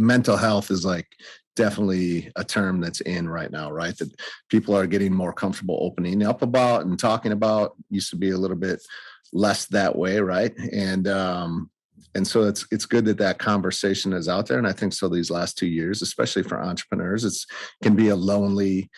mental health is like definitely a term that's in right now, right? That people are getting more comfortable opening up about and talking about. Used to be a little bit less that way, right? And so it's good that conversation is out there. And I think so these last 2 years, especially for entrepreneurs, can be a lonely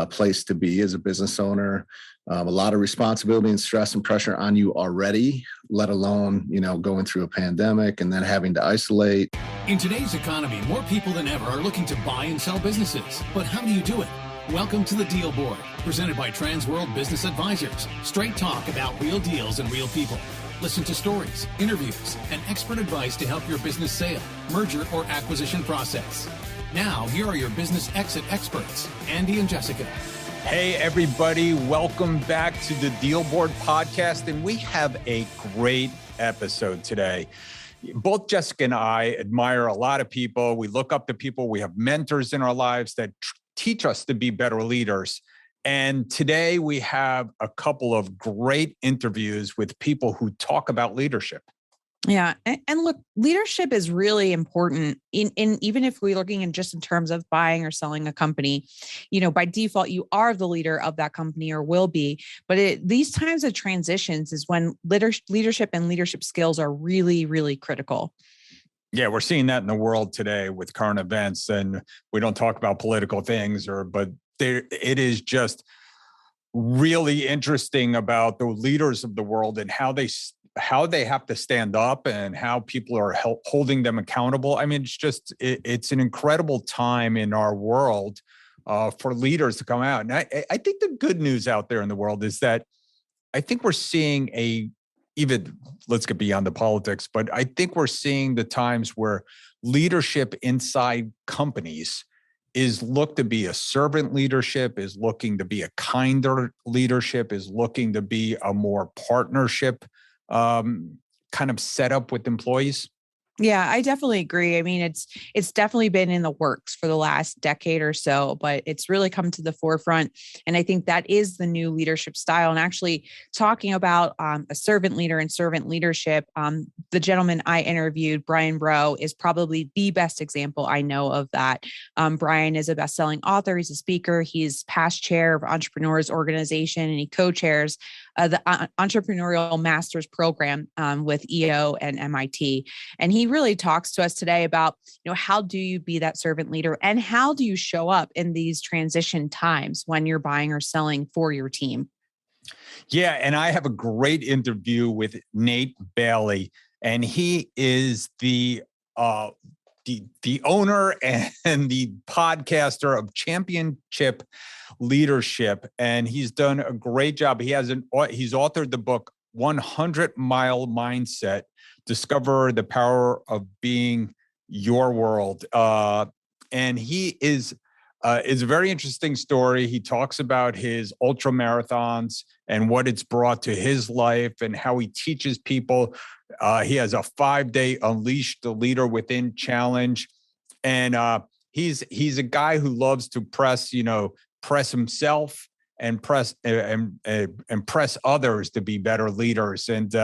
place to be as a business owner. A lot of responsibility and stress and pressure on you already, let alone, going through a pandemic and then having to isolate. In today's economy, more people than ever are looking to buy and sell businesses. But how do you do it? Welcome to the Deal Board, presented by Transworld Business Advisors. Straight talk about real deals and real people. Listen to stories, interviews, and expert advice to help your business sale, merger, or acquisition process. Now, here are your business exit experts, Andy and Jessica. Hey, everybody. Welcome back to the Deal Board podcast. And we have a great episode today. Both Jessica and I admire a lot of people. We look up to people. We have mentors in our lives that teach us to be better leaders. And today we have a couple of great interviews with people who talk about leadership. Yeah. And look, leadership is really important in even if we're looking in just in terms of buying or selling a company, by default, you are the leader of that company or will be. But these times of transitions is when leadership and leadership skills are really, really critical. Yeah, we're seeing that in the world today with current events. And we don't talk about political things but it is just really interesting about the leaders of the world and how they have to stand up and how people are holding them accountable. I mean, it's an incredible time in our world for leaders to come out. And I think the good news out there in the world is that I think we're seeing let's get beyond the politics, but I think we're seeing the times where leadership inside companies is looked to be a servant leadership, is looking to be a kinder leadership, is looking to be a more partnership kind of setup with employees. Yeah, I definitely agree. I mean, it's definitely been in the works for the last decade or so, but it's really come to the forefront. And I think that is the new leadership style. And actually talking about a servant leader and servant leadership, the gentleman I interviewed, Brian Brault, is probably the best example I know of that. Brian is a best-selling author. He's a speaker. He's past chair of Entrepreneurs Organization, and he co-chairs the Entrepreneurial Masters Program with EO and MIT. And he really talks to us today about, how do you be that servant leader and how do you show up in these transition times when you're buying or selling for your team? Yeah. And I have a great interview with Nate Bailey, and he is the owner and the podcaster of Championship Leadership. And he's done a great job. He's authored the book 100 Mile Mindset, Discover the Power of Being Your World. And he is a very interesting story. He talks about his ultra marathons and what it's brought to his life and how he teaches people. He has a 5-day Unleash the Leader Within challenge. And he's a guy who loves to press himself and press others to be better leaders. And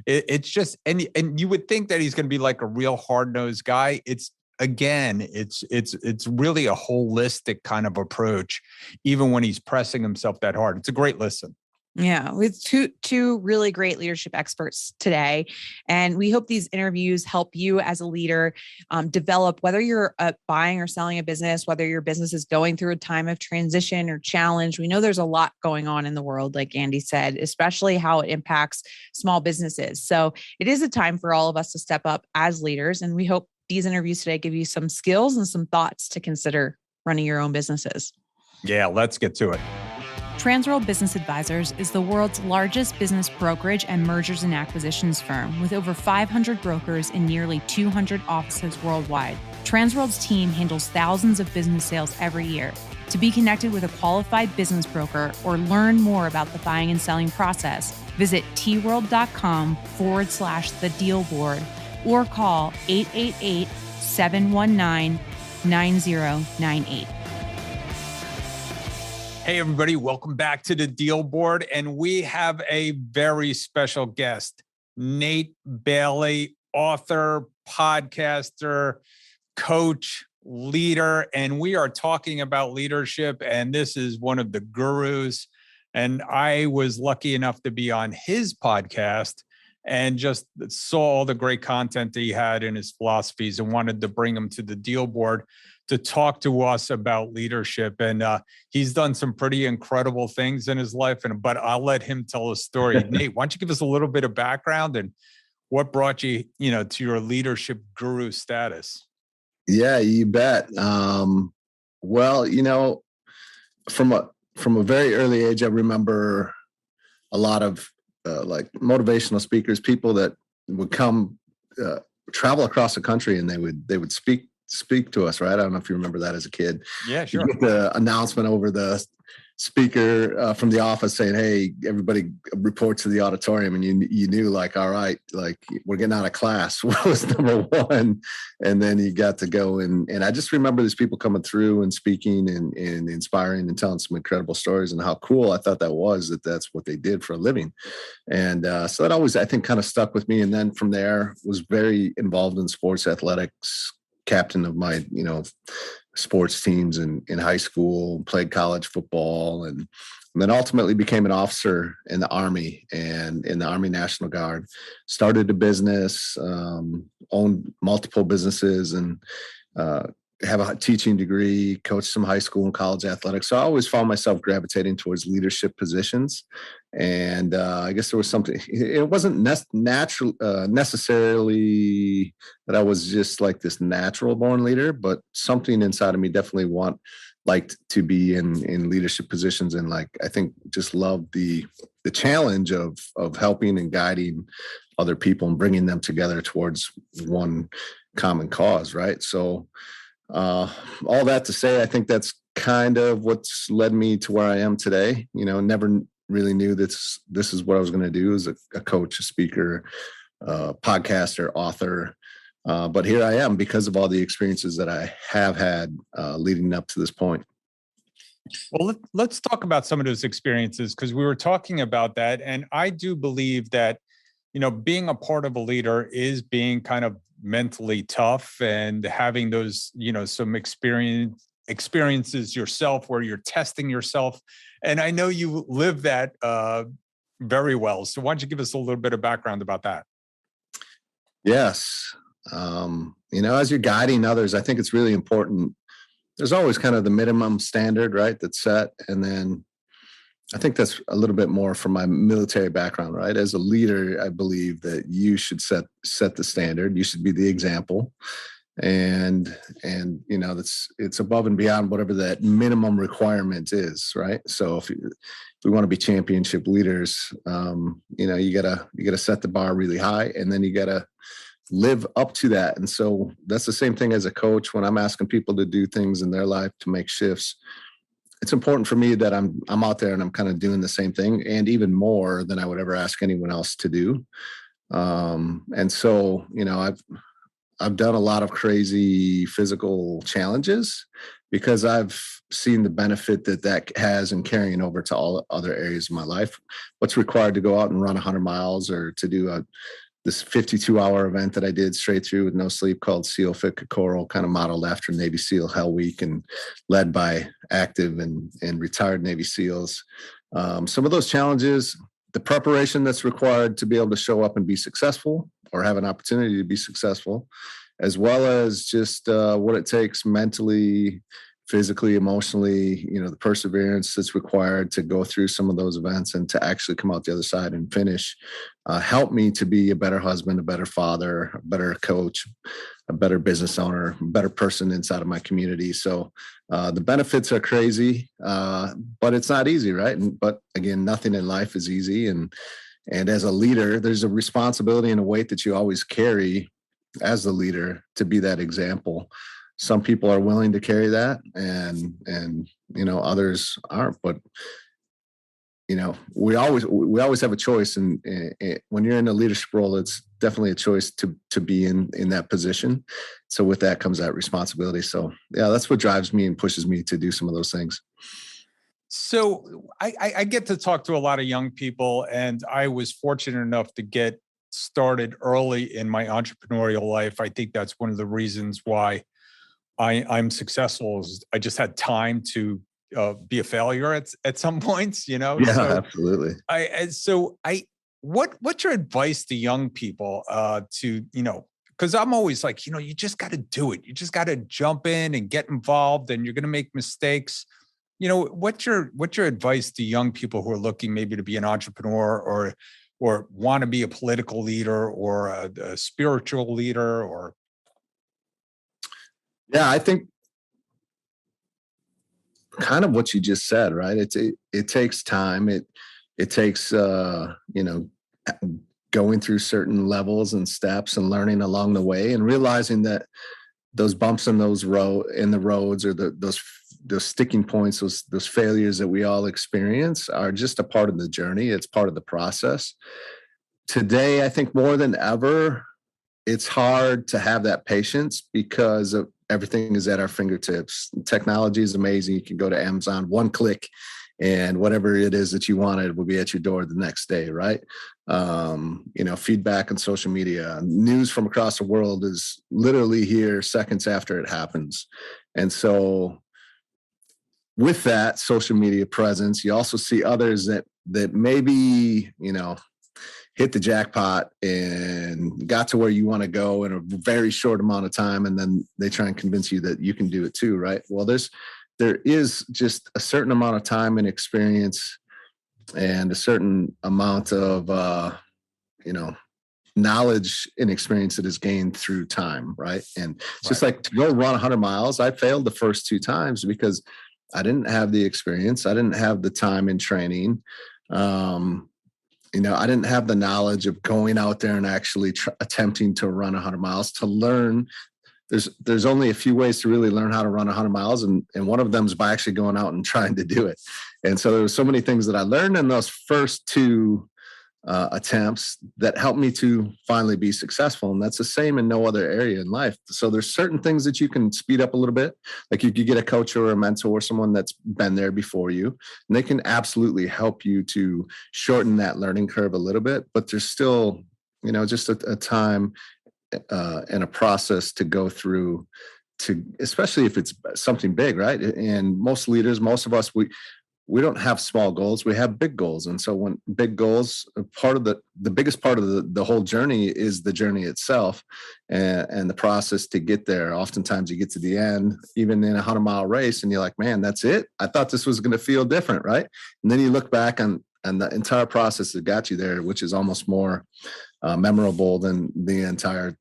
it's just, and you would think that he's going to be like a real hard-nosed guy. It's really a holistic kind of approach, even when he's pressing himself that hard. It's a great listen. Yeah, with two really great leadership experts today. And we hope these interviews help you as a leader develop, whether you're buying or selling a business, whether your business is going through a time of transition or challenge. We know there's a lot going on in the world, like Andy said, especially how it impacts small businesses. So it is a time for all of us to step up as leaders. And we hope these interviews today give you some skills and some thoughts to consider running your own businesses. Yeah, let's get to it. Transworld Business Advisors is the world's largest business brokerage and mergers and acquisitions firm with over 500 brokers in nearly 200 offices worldwide. Transworld's team handles thousands of business sales every year. To be connected with a qualified business broker or learn more about the buying and selling process, visit tworld.com/the deal board or call 888-719-9098. Hey, everybody. Welcome back to the Deal Board. And we have a very special guest, Nate Bailey, author, podcaster, coach, leader, and we are talking about leadership. And this is one of the gurus. And I was lucky enough to be on his podcast and just saw all the great content that he had in his philosophies and wanted to bring him to the deal board to talk to us about leadership. And he's done some pretty incredible things in his life. But I'll let him tell a story. Nate, why don't you give us a little bit of background and what brought you, to your leadership guru status? Yeah, you bet. Well, from a very early age, I remember a lot of like motivational speakers, people that would come travel across the country, and they would speak to us. Right? I don't know if you remember that as a kid. Yeah, sure. You get the announcement over the speaker from the office saying, "Hey, everybody report to the auditorium," and you knew, like, all right, like, we're getting out of class. What was number one? And then you got to go, and I just remember these people coming through and speaking and inspiring and telling some incredible stories, and how cool I thought that was, that's what they did for a living. And so that always, I think, kind of stuck with me. And then from there, was very involved in sports athletics, captain of my sports teams in high school, played college football, and then ultimately became an officer in the Army and in the Army National Guard. Started a business, owned multiple businesses, and have a teaching degree, coached some high school and college athletics. So I always found myself gravitating towards leadership positions. And I guess there was something, it wasn't necessarily that I was just like this natural born leader, but something inside of me definitely liked to be in leadership positions. And, like, I think just loved the challenge of helping and guiding other people and bringing them together towards one common cause. Right. So all that to say, I think that's kind of what's led me to where I am today. Never really knew this is what I was going to do as a coach, a speaker, podcaster, author. But here I am because of all the experiences that I have had leading up to this point. Well, let's talk about some of those experiences, because we were talking about that. And I do believe that, being a part of a leader is being kind of mentally tough and having those, some experiences yourself where you're testing yourself. And I know you live that very well. So why don't you give us a little bit of background about that? Yes. As you're guiding others, I think it's really important. There's always kind of the minimum standard, right, that's set. And then I think that's a little bit more from my military background, right? As a leader, I believe that you should set the standard. You should be the example. And it's above and beyond whatever that minimum requirement is, right? So if we want to be championship leaders, you gotta set the bar really high, and then you gotta live up to that. And so that's the same thing as a coach. When I'm asking people to do things in their life, to make shifts, it's important for me that I'm out there and I'm kind of doing the same thing, and even more than I would ever ask anyone else to do. And so, I've done a lot of crazy physical challenges because I've seen the benefit that has in carrying over to all other areas of my life. What's required to go out and run 100 miles or to do this 52-hour event that I did straight through with no sleep called SEAL Fit Kokoro, kind of modeled after Navy SEAL Hell Week and led by active and retired Navy SEALs. Some of those challenges, the preparation that's required to be able to show up and be successful or have an opportunity to be successful, as well as just what it takes mentally, physically, emotionally, the perseverance that's required to go through some of those events and to actually come out the other side and finish, help me to be a better husband, a better father, a better coach, a better business owner, a better person inside of my community. So the benefits are crazy, but it's not easy, right? But again, nothing in life is easy. And as a leader, there's a responsibility and a weight that you always carry as the leader to be that example. Some people are willing to carry that, and others aren't. But we always have a choice, and when you're in a leadership role, it's definitely a choice to be in that position. So with that comes that responsibility. So yeah, that's what drives me and pushes me to do some of those things. So I get to talk to a lot of young people, and I was fortunate enough to get started early in my entrepreneurial life. I think that's one of the reasons why I'm successful. I just had time to be a failure at some points, Yeah, So absolutely. what's your advice to young people to, because I'm always like, you just got to do it. You just got to jump in and get involved, and you're going to make mistakes. What's your advice to young people who are looking maybe to be an entrepreneur or want to be a political leader or a spiritual leader or? Yeah, I think kind of what you just said, right? It takes time. It takes going through certain levels and steps and learning along the way and realizing that those bumps in the roads or those sticking points, those failures that we all experience are just a part of the journey. It's part of the process. Today, I think more than ever, it's hard to have that patience because of everything is at our fingertips. Technology is amazing. You can go to Amazon, one click, and whatever it is that you wanted will be at your door the next day, right? Feedback on social media, news from across the world is literally here seconds after it happens. And so with that social media presence, you also see others that maybe, hit the jackpot and got to where you want to go in a very short amount of time. And then they try and convince you that you can do it too, right? Well, there is just a certain amount of time and experience and a certain amount of, knowledge and experience that is gained through time, right? And it's just like to go run 100 miles. I failed the first 2 times because I didn't have the experience. I didn't have the time and training. I didn't have the knowledge of going out there and actually attempting to run 100 miles to learn. There's only a few ways to really learn how to run 100 miles. And one of them is by actually going out and trying to do it. And so there were so many things that I learned in those first 2 attempts that helped me to finally be successful. And that's the same in no other area in life. So there's certain things that you can speed up a little bit. Like you get a coach or a mentor or someone that's been there before you, and they can absolutely help you to shorten that learning curve a little bit. But there's still, just a time and a process to go through especially if it's something big, right? And most leaders, most of us, we don't have small goals, we have big goals. And so when big goals, part of the biggest part of the whole journey is the journey itself and the process to get there. Oftentimes you get to the end, even in a 100-mile race, and you're like, man, that's it. I thought this was going to feel different, right? And then you look back on the entire process that got you there, which is almost more memorable than the entire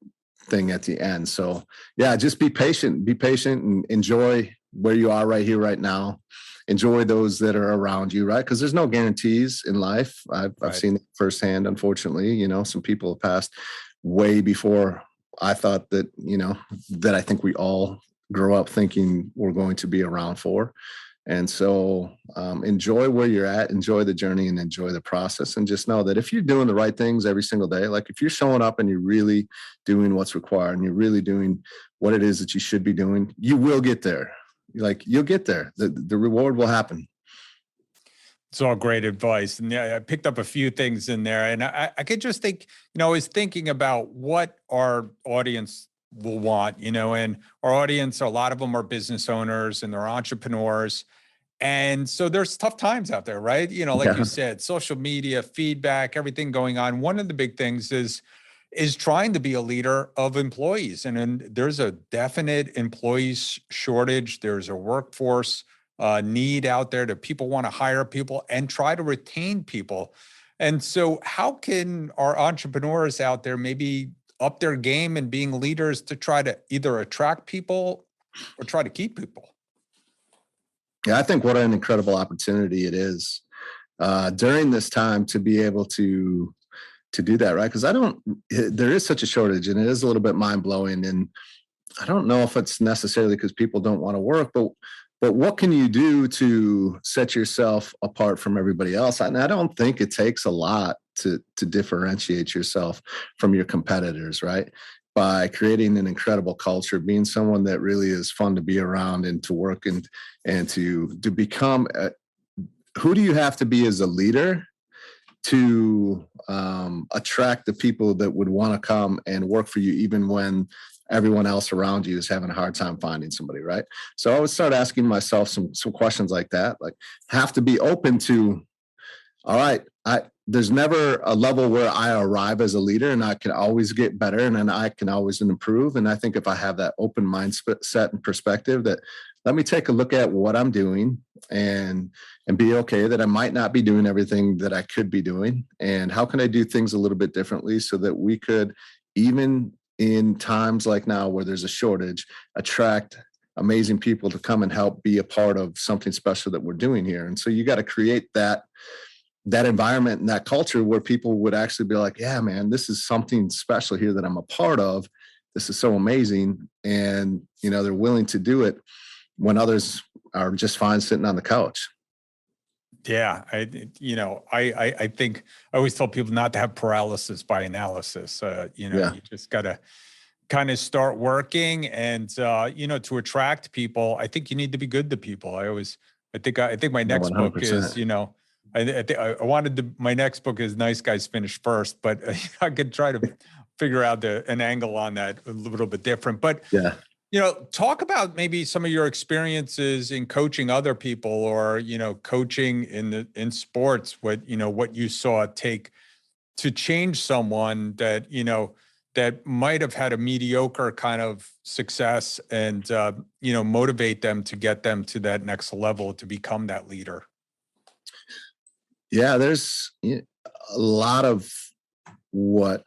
thing at the end. So yeah, just be patient and enjoy where you are right here, right now. Enjoy those that are around you, right? Because there's no guarantees in life. I've seen it firsthand, unfortunately. Some people have passed way before I thought that, that I think we all grow up thinking we're going to be around for. And so enjoy where you're at, enjoy the journey and enjoy the process. And just know that if you're doing the right things every single day, like if you're showing up and you're really doing what's required and you're really doing what it is that you should be doing, you will get there. You'll get there. The reward will happen. It's all great advice. And yeah, I picked up a few things in there. And I could just think, I was thinking about what our audience will want, and our audience, a lot of them are business owners and they're entrepreneurs. And so there's tough times out there, right? Like you said, social media, feedback, everything going on. One of the big things is trying to be a leader of employees. And there's a definite employees shortage. There's a workforce need out there that people want to hire people and try to retain people. And so how can our entrepreneurs out there maybe up their game and being leaders to try to either attract people or try to keep people? Yeah, I think what an incredible opportunity it is during this time to be able to do that, right? Because there is such a shortage and it is a little bit mind blowing. And I don't know if it's necessarily because people don't want to work, but what can you do to set yourself apart from everybody else? And I don't think it takes a lot to differentiate yourself from your competitors, right? By creating an incredible culture, being someone that really is fun to be around and to work and to become. Who do you have to be as a leader to attract the people that would want to come and work for you, even when everyone else around you is having a hard time finding somebody, right? So I would start asking myself some questions like that, like have to be open to, all right, there's never a level where I arrive as a leader and I can always get better and then I can always improve. And I think if I have that open mindset and perspective that let me take a look at what I'm doing and be okay that I might not be doing everything that I could be doing. And how can I do things a little bit differently so that we could, even in times like now where there's a shortage, attract amazing people to come and help be a part of something special that we're doing here. And so you got to create that environment and that culture where people would actually be like, yeah, man, this is something special here that I'm a part of. This is so amazing. And, they're willing to do it when others are just fine sitting on the couch. Yeah. I think I always tell people not to have paralysis by analysis. You just got to kind of start working and, to attract people. I think you need to be good to people. I think my next 100%. book is, my next book is Nice Guys Finish First, but I could try to figure out an angle on that a little bit different. But yeah, talk about maybe some of your experiences in coaching other people, or coaching in sports. What you saw it take to change someone that that might have had a mediocre kind of success, and motivate them to get them to that next level to become that leader. Yeah, there's a lot of what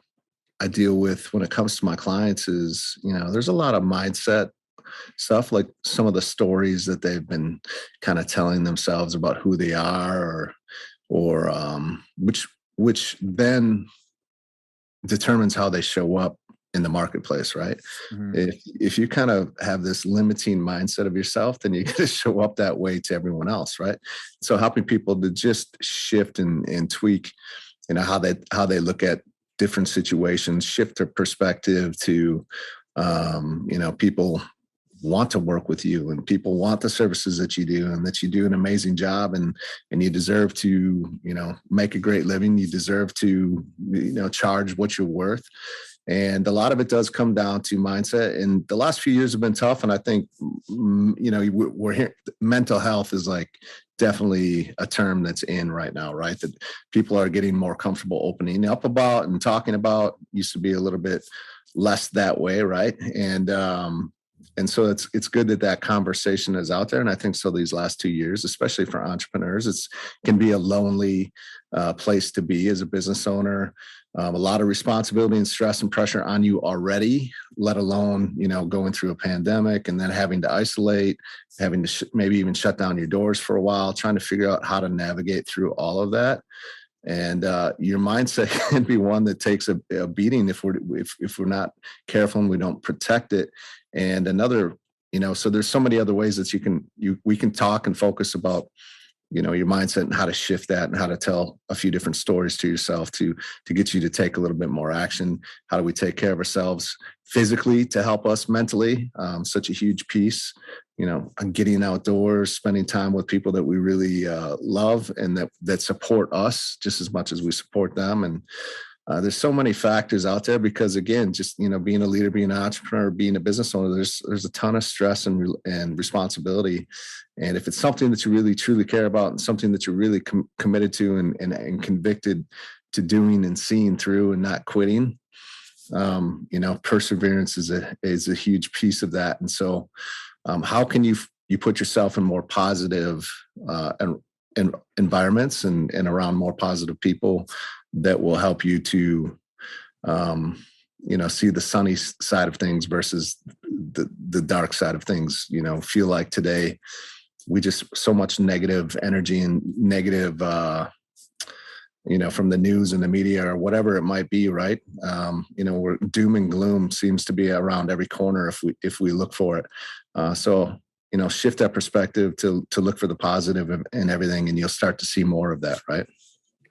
I deal with when it comes to my clients is, there's a lot of mindset stuff, like some of the stories that they've been kind of telling themselves about who they are, or which then determines how they show up in the marketplace, right? Mm-hmm. If you kind of have this limiting mindset of yourself, then you got to show up that way to everyone else, right? So helping people to just shift and tweak, how they look at different situations, shift their perspective to, people want to work with you and people want the services that you do, and that you do an amazing job, and you deserve to, make a great living. You deserve to, charge what you're worth. And a lot of it does come down to mindset. And the last few years have been tough. And I think, we're here. Mental health is like definitely a term that's in right now, right? That people are getting more comfortable opening up about and talking about. Used to be a little bit less that way, right? And so it's good that conversation is out there. And I think so these last 2 years, especially for entrepreneurs, can be a lonely place to be as a business owner. A lot of responsibility and stress and pressure on you already, let alone, going through a pandemic and then having to isolate, having to maybe even shut down your doors for a while, trying to figure out how to navigate through all of that. And your mindset can be one that takes a beating if we're not careful and we don't protect it. And another, so there's so many other ways that we can talk and focus about, your mindset and how to shift that and how to tell a few different stories to yourself to get you to take a little bit more action. How do we take care of ourselves physically to help us mentally? Such a huge piece, getting outdoors, spending time with people that we really love and that support us just as much as we support them. And there's so many factors out there because, again, just, being a leader, being an entrepreneur, being a business owner, there's a ton of stress and responsibility. And if it's something that you really, truly care about and something that you're really committed to and convicted to doing and seeing through and not quitting, perseverance is a huge piece of that. And so how can you put yourself in more positive environments and around more positive people that will help you to, see the sunny side of things versus the dark side of things. Feel like today we just so much negative energy and negative, from the news and the media or whatever it might be, right? Where doom and gloom seems to be around every corner if we look for it. So shift that perspective to look for the positive in everything, and you'll start to see more of that, right?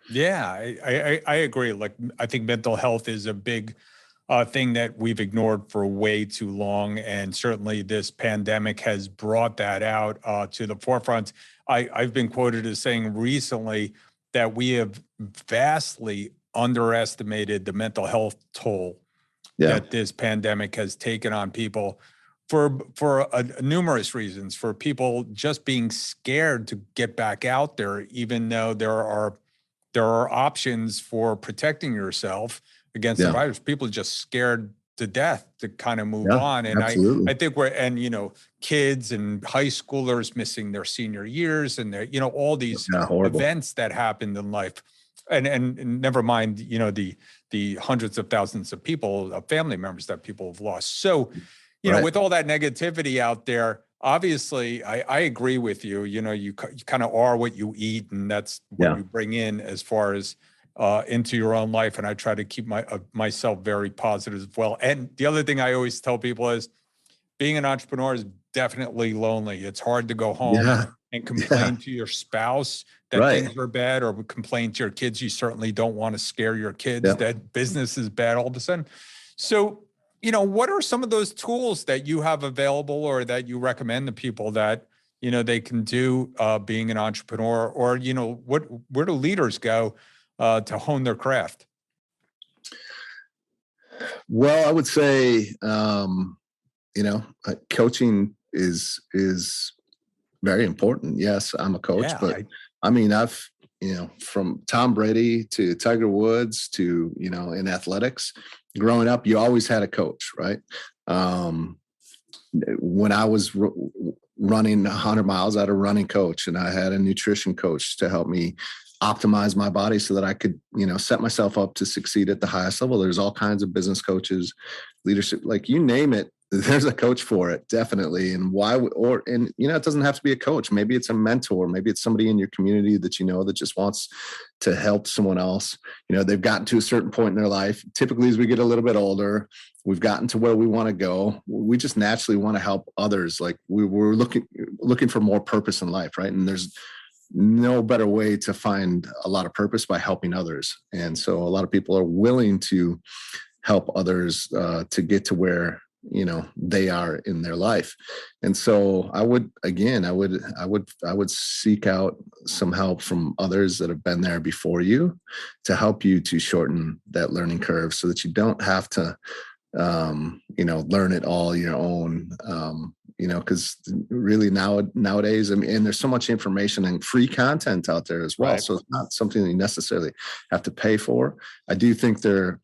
Yeah, I agree. Like, I think mental health is a big thing that we've ignored for way too long. And certainly this pandemic has brought that out to the forefront. I've been quoted as saying recently that we have vastly underestimated the mental health toll that this pandemic has taken on people for numerous reasons, for people just being scared to get back out there, even though there are options for protecting yourself against the virus. People are just scared to death to kind of move on. And I think kids and high schoolers missing their senior years and their, all these events that happened in life. And never mind, the hundreds of thousands of people, family members that people have lost. So, with all that negativity out there, obviously, I agree with you. You kind of are what you eat, and that's what you bring in as far as into your own life. And I try to keep myself very positive as well. And the other thing I always tell people is being an entrepreneur is definitely lonely. It's hard to go home and complain to your spouse that things are bad, or complain to your kids. You certainly don't want to scare your kids that business is bad all of a sudden. So, what are some of those tools that you have available, or that you recommend to people that, they can do being an entrepreneur, or, where do leaders go to hone their craft? Well, I would say, coaching is very important. Yes, I'm a coach, but I've, from Tom Brady to Tiger Woods to, in athletics, growing up, you always had a coach, right? When I was running 100 miles, I had a running coach, and I had a nutrition coach to help me optimize my body so that I could, set myself up to succeed at the highest level. There's all kinds of business coaches, leadership, like you name it. There's a coach for it, definitely. And it doesn't have to be a coach. Maybe it's a mentor. Maybe it's somebody in your community that that just wants to help someone else. They've gotten to a certain point in their life. Typically, as we get a little bit older, we've gotten to where we want to go. We just naturally want to help others. Like we're looking for more purpose in life, right? And there's no better way to find a lot of purpose by helping others. And so a lot of people are willing to help others to get to where they are in their life. And so I would seek out some help from others that have been there before you to help you to shorten that learning curve so that you don't have to, learn it all your own. Because really nowadays, and there's so much information and free content out there as well. Right. So it's not something that you necessarily have to pay for. I do think there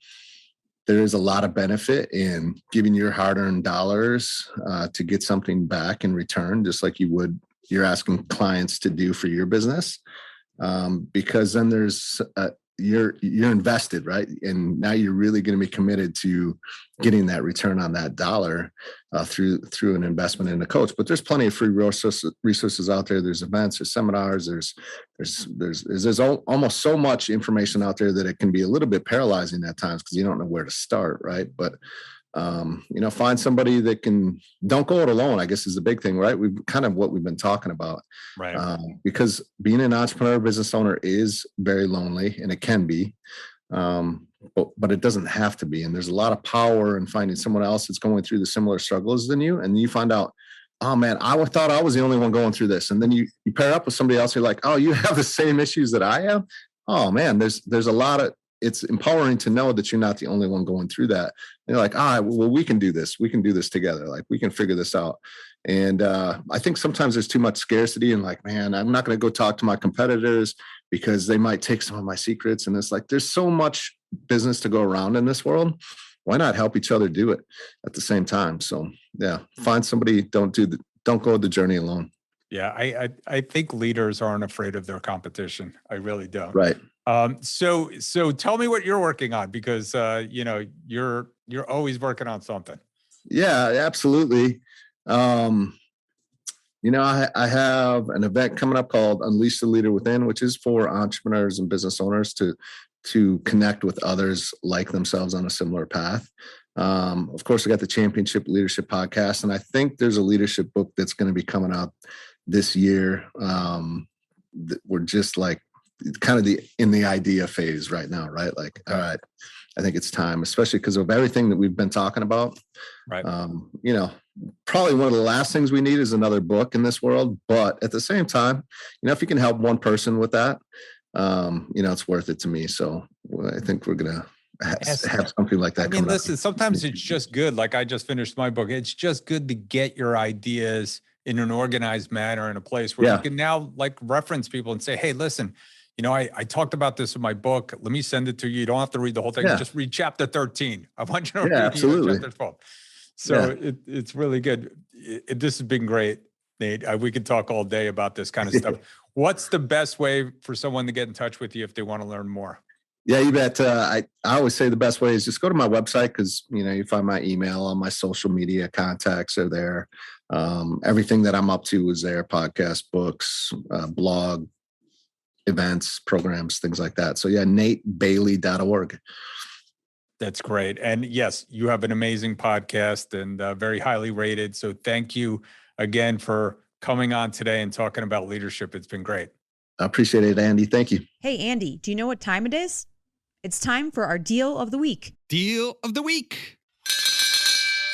is a lot of benefit in giving your hard-earned dollars to get something back in return, just like you're asking clients to do for your business, because then there's you're invested, right? And now you're really going to be committed to getting that return on that dollar through an investment in a coach. But there's plenty of free resources out there. There's events, there's seminars, there's almost so much information out there that it can be a little bit paralyzing at times because you don't know where to start, right? But find somebody that don't go it alone, I guess, is the big thing, right? We've kind of what we've been talking about, right? Because being an entrepreneur, business owner is very lonely, and it can be, but it doesn't have to be. And there's a lot of power in finding someone else that's going through the similar struggles than you. And you find out, oh man, I thought I was the only one going through this. And then you pair up with somebody else. You're like, oh, you have the same issues that I have. Oh man, there's a lot of, it's empowering to know that you're not the only one going through that. And you're like, well, we can do this. We can do this together. Like we can figure this out. And I think sometimes there's too much scarcity and like, man, I'm not going to go talk to my competitors because they might take some of my secrets. And it's like, there's so much business to go around in this world. Why not help each other do it at the same time? So yeah, find somebody, don't go the journey alone. Yeah. I think leaders aren't afraid of their competition. I really don't. Right. So tell me what you're working on, because you're always working on something. Yeah, absolutely. I have an event coming up called Unleash the Leader Within, which is for entrepreneurs and business owners to connect with others like themselves on a similar path. Of course, I got the Championship Leadership Podcast, and I think there's a leadership book that's going to be coming out this year. We're just like kind of in the idea phase right now, right? Like, all right, I think it's time, especially because of everything that we've been talking about. Right. Probably one of the last things we need is another book in this world. But at the same time, if you can help one person with that, it's worth it to me. So I think we're going to have something like that. I mean, listen, sometimes it's just good. Like I just finished my book. It's just good to get your ideas in an organized manner in a place where you can now like reference people and say, hey, listen, I talked about this in my book. Let me send it to you. You don't have to read the whole thing. Just read chapter 13. I want you to read chapter 12. So it's really good. This has been great, Nate. We could talk all day about this kind of stuff. What's the best way for someone to get in touch with you if they want to learn more? Yeah, you bet. I always say the best way is just go to my website because, you find my email, on my social media contacts are there. Everything that I'm up to is there, podcast, books, blog, events, programs, things like that. So yeah, natebailey.org. That's great. And yes, you have an amazing podcast and very highly rated. So thank you again for coming on today and talking about leadership. It's been great. I appreciate it, Andy. Thank you. Hey, Andy, do you know what time it is? It's time for our deal of the week. Deal of the week.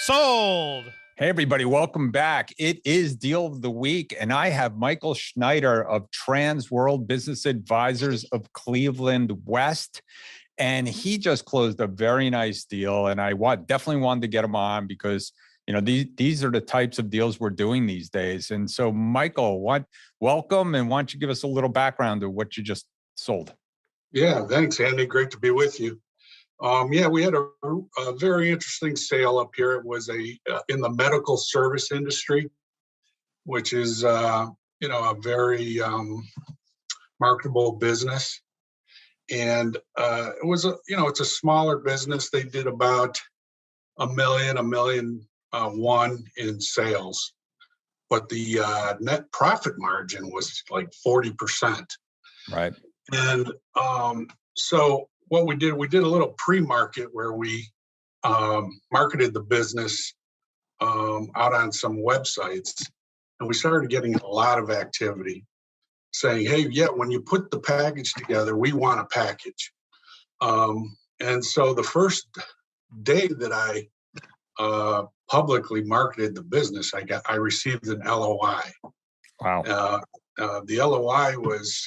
Sold. Hey, everybody. Welcome back. It is Deal of the Week, and I have Michael Snider of Trans World Business Advisors of Cleveland West, and he just closed a very nice deal, and I definitely wanted to get him on because these are the types of deals we're doing these days. And so, Michael, welcome, and why don't you give us a little background of what you just sold? Yeah, thanks, Andy. Great to be with you. We had a very interesting sale up here. It was in the medical service industry, which is a very marketable business. And it was it's a smaller business. They did about $1 million in sales, but the net profit margin was like 40%. Right. And so what we did a little pre-market where we marketed the business out on some websites, and we started getting a lot of activity saying, hey, when you put the package together, we want a package. And so the first day that I publicly marketed the business, I received an LOI. Wow. The LOI was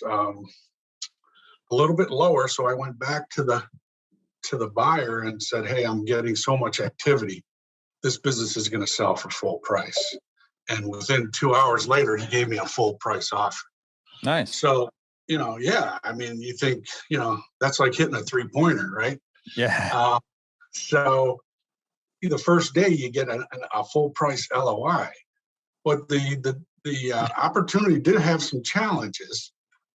a little bit lower, so I went back to the buyer and said, hey, I'm getting so much activity. This business is going to sell for full price. And within 2 hours later, he gave me a full price offer. Nice. So, I mean, you think, that's like hitting a 3-pointer, right? Yeah. So the first day you get a full price LOI, but the opportunity did have some challenges,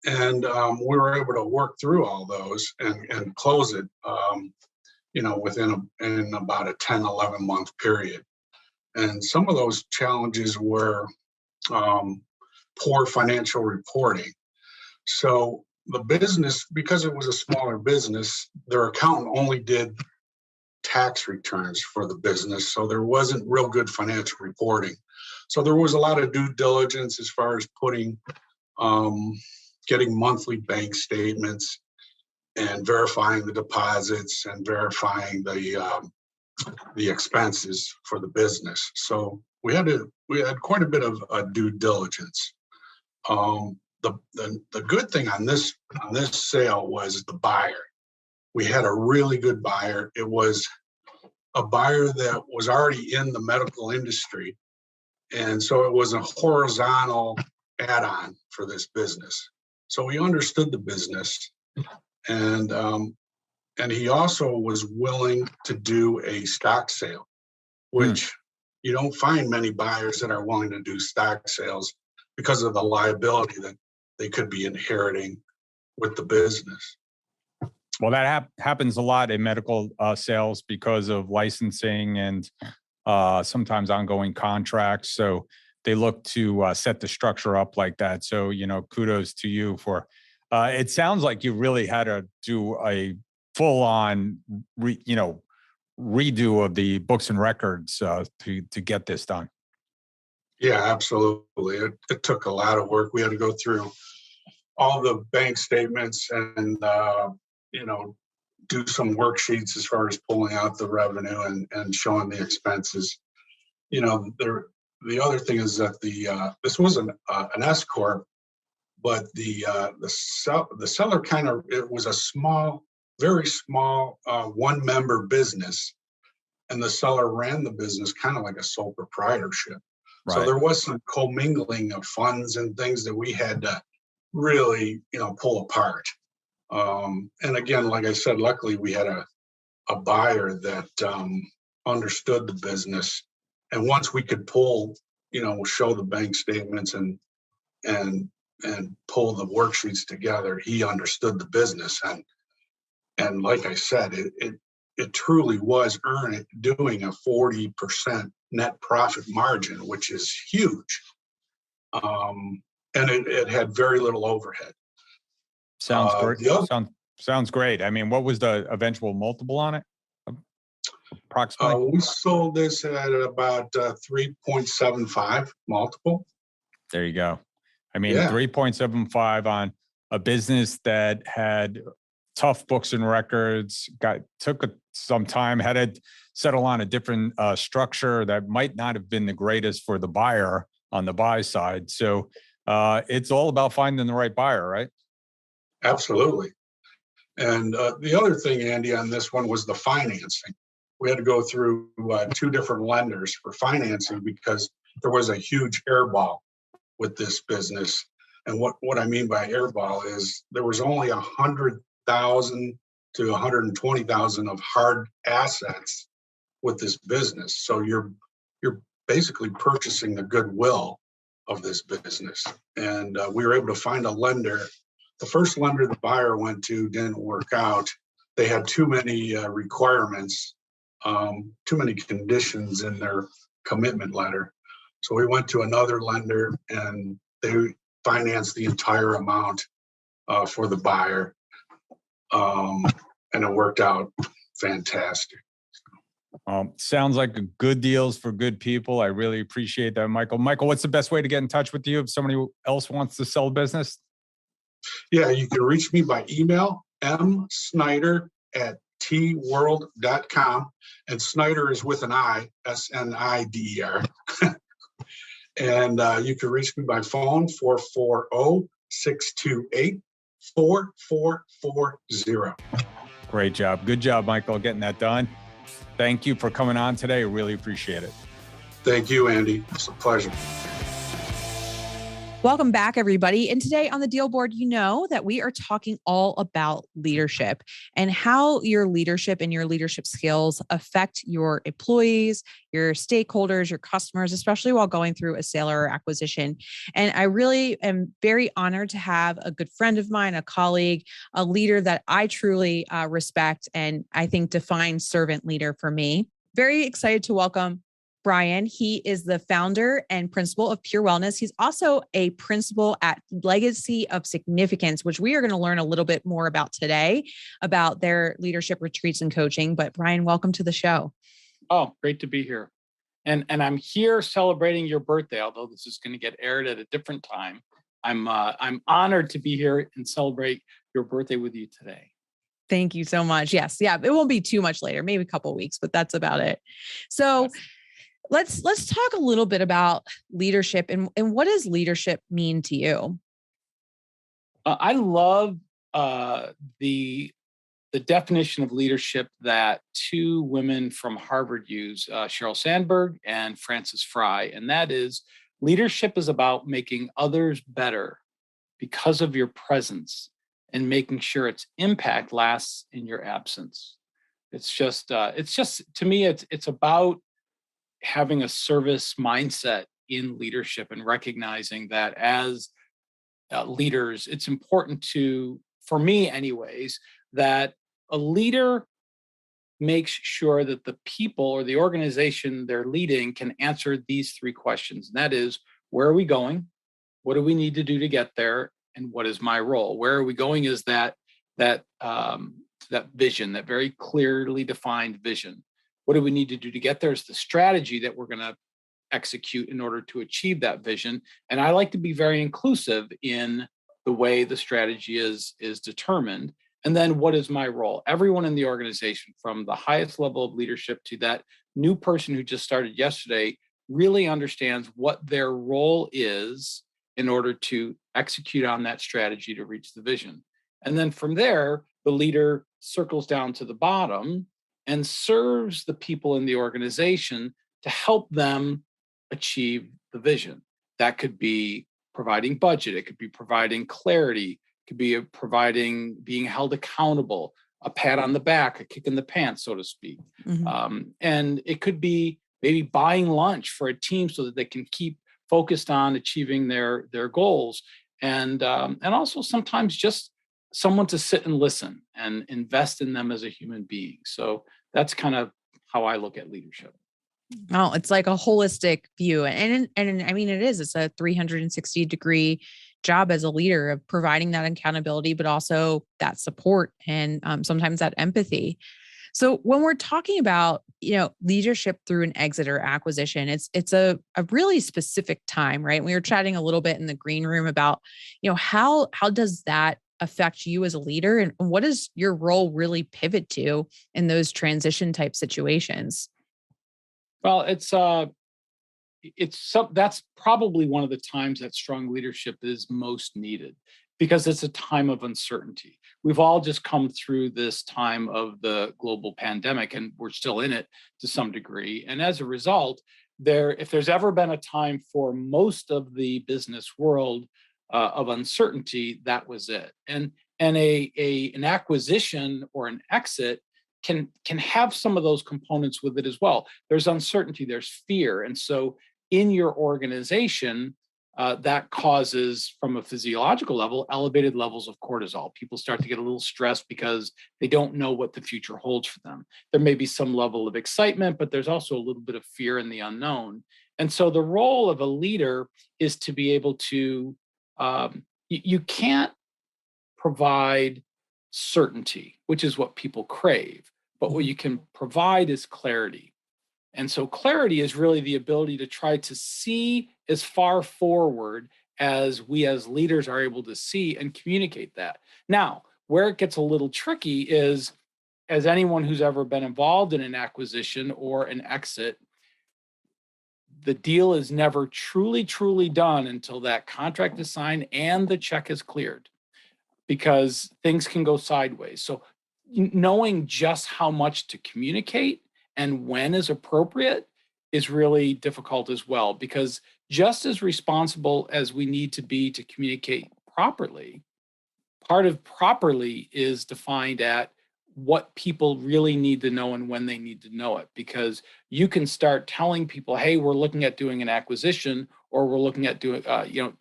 and we were able to work through all those and close it, in about a 10, 11 month period. And some of those challenges were poor financial reporting. So the business, because it was a smaller business, their accountant only did tax returns for the business. So there wasn't real good financial reporting. So there was a lot of due diligence as far as getting monthly bank statements and verifying the deposits and verifying the expenses for the business. So we had quite a bit of due diligence. The good thing on this sale was the buyer. We had a really good buyer. It was a buyer that was already in the medical industry, and so it was a horizontal add-on for this business. So he understood the business, and he also was willing to do a stock sale, which you don't find many buyers that are willing to do stock sales because of the liability that they could be inheriting with the business. Well, that happens a lot in medical sales because of licensing and sometimes ongoing contracts. So they look to set the structure up like that. So, kudos to you for, it sounds like you really had to do a full on, redo of the books and records to get this done. Yeah, absolutely. It took a lot of work. We had to go through all the bank statements and, do some worksheets as far as pulling out the revenue and showing the expenses. The other thing is that this was an S corp, but the seller it was a small very small one-member business, and the seller ran the business kind of like a sole proprietorship. Right. So there was some commingling of funds and things that we had to really, pull apart. And again, like I said, luckily we had a buyer that understood the business. And once we could pull, show the bank statements and pull the worksheets together, he understood the business. And like I said, it truly was doing a 40% net profit margin, which is huge. And it had very little overhead. Sounds great. Sounds great. I mean, what was the eventual multiple on it? Approximately. We sold this at about 3.75 multiple. There you go. I mean, Yeah. 3.75 on a business that had tough books and records, took some time, had to settle on a different structure that might not have been the greatest for the buyer on the buy side. So it's all about finding the right buyer, right? Absolutely. And the other thing, Andy, on this one was the financing. We had to go through two different lenders for financing because there was a huge airball with this business. And what I mean by airball is there was only 100,000 to 120,000 of hard assets with this business. So you're basically purchasing the goodwill of this business. And we were able to find a lender. The first lender the buyer went to didn't work out. They had too many requirements, too many conditions in their commitment letter. So we went to another lender and they financed the entire amount for the buyer. And it worked out fantastic. Sounds like good deals for good people. I really appreciate that, Michael. Michael, what's the best way to get in touch with you if somebody else wants to sell business? Yeah, you can reach me by email, msnider@tworld.com. And Snider is with an I, Snider. And you can reach me by phone, 440-628-4440. Great job. Good job, Michael, getting that done. Thank you for coming on today. I really appreciate it. Thank you, Andy. It's a pleasure. Welcome back, everybody. And today on the Deal Board, you know that we are talking all about leadership and how your leadership and your leadership skills affect your employees, your stakeholders, your customers, especially while going through a sale or acquisition. And I really am very honored to have a good friend of mine, a colleague, a leader that I truly respect and I think defines servant leader for me. Very excited to welcome Brian. He is the founder and principal of Pure Wellness. He's also a principal at Legacy of Significance, which we are going to learn a little bit more about today, about their leadership retreats and coaching. But Brian, welcome to the show. Oh, great to be here. And I'm here celebrating your birthday, although this is going to get aired at a different time. I'm honored to be here and celebrate your birthday with you today. Thank you so much. Yes. Yeah. It won't be too much later, maybe a couple of weeks, but that's about it. So let's talk a little bit about leadership and what does leadership mean to you? I love the definition of leadership that two women from Harvard use, Sheryl Sandberg and Frances Fry, and that is leadership is about making others better because of your presence and making sure its impact lasts in your absence. It's just to me, it's about having a service mindset in leadership and recognizing that as leaders, it's important for me anyways, that a leader makes sure that the people or the organization they're leading can answer these three questions. And that is, where are we going? What do we need to do to get there? And what is my role? Where are we going is that vision, that very clearly defined vision. What do we need to do to get there is the strategy that we're going to execute in order to achieve that vision. And I like to be very inclusive in the way the strategy is determined. And then what is my role? Everyone in the organization, from the highest level of leadership to that new person who just started yesterday, really understands what their role is in order to execute on that strategy to reach the vision. And then from there, the leader circles down to the bottom and serves the people in the organization to help them achieve the vision. That could be providing budget, it could be providing clarity, it could be providing being held accountable, a pat on the back, a kick in the pants, so to speak. And it could be maybe buying lunch for a team so that they can keep focused on achieving their goals. And also sometimes just someone to sit and listen and invest in them as a human being. So that's kind of how I look at leadership. Oh, it's like a holistic view. And I mean, it's a 360-degree job as a leader of providing that accountability, but also that support and sometimes that empathy. So when we're talking about, leadership through an exit or acquisition, it's a really specific time, right? We were chatting a little bit in the green room about, how does that affect you as a leader, and what does your role really pivot to in those transition type situations? Well, that's probably one of the times that strong leadership is most needed, because it's a time of uncertainty. We've all just come through this time of the global pandemic, and we're still in it to some degree. And as a result, if there's ever been a time for most of the business world of uncertainty, that was it. And an acquisition or an exit can have some of those components with it as well. There's uncertainty, there's fear. And so in your organization, that causes, from a physiological level, elevated levels of cortisol. People start to get a little stressed because they don't know what the future holds for them. There may be some level of excitement, but there's also a little bit of fear in the unknown. And so the role of a leader is to be able to, you can't provide certainty, which is what people crave, but what you can provide is clarity. And so clarity is really the ability to try to see as far forward as we as leaders are able to see and communicate that. Now, where it gets a little tricky is, as anyone who's ever been involved in an acquisition or an exit, the deal is never truly, truly done until that contract is signed and the check is cleared, because things can go sideways. So knowing just how much to communicate and when is appropriate is really difficult as well, because just as responsible as we need to be to communicate properly, part of properly is defined at what people really need to know and when they need to know it. Because you can start telling people, hey, we're looking at doing an acquisition, or we're looking at doing,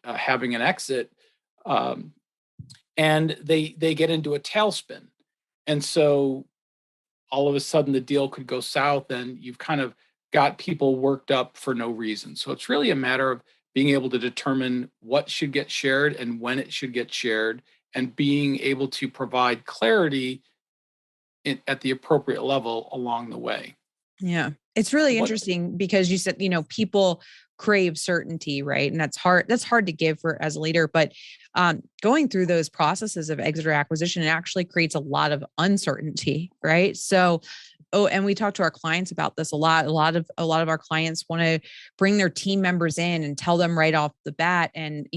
having an exit, and they get into a tailspin. And so all of a sudden the deal could go south, and you've kind of got people worked up for no reason. So it's really a matter of being able to determine what should get shared and when it should get shared, and being able to provide clarity at the appropriate level along the way. Yeah. It's really interesting because you said, people crave certainty, right? And that's hard to give as a leader, but going through those processes of exit or acquisition, it actually creates a lot of uncertainty, right? So, and we talk to our clients about this a lot. A lot of our clients want to bring their team members in and tell them right off the bat. And,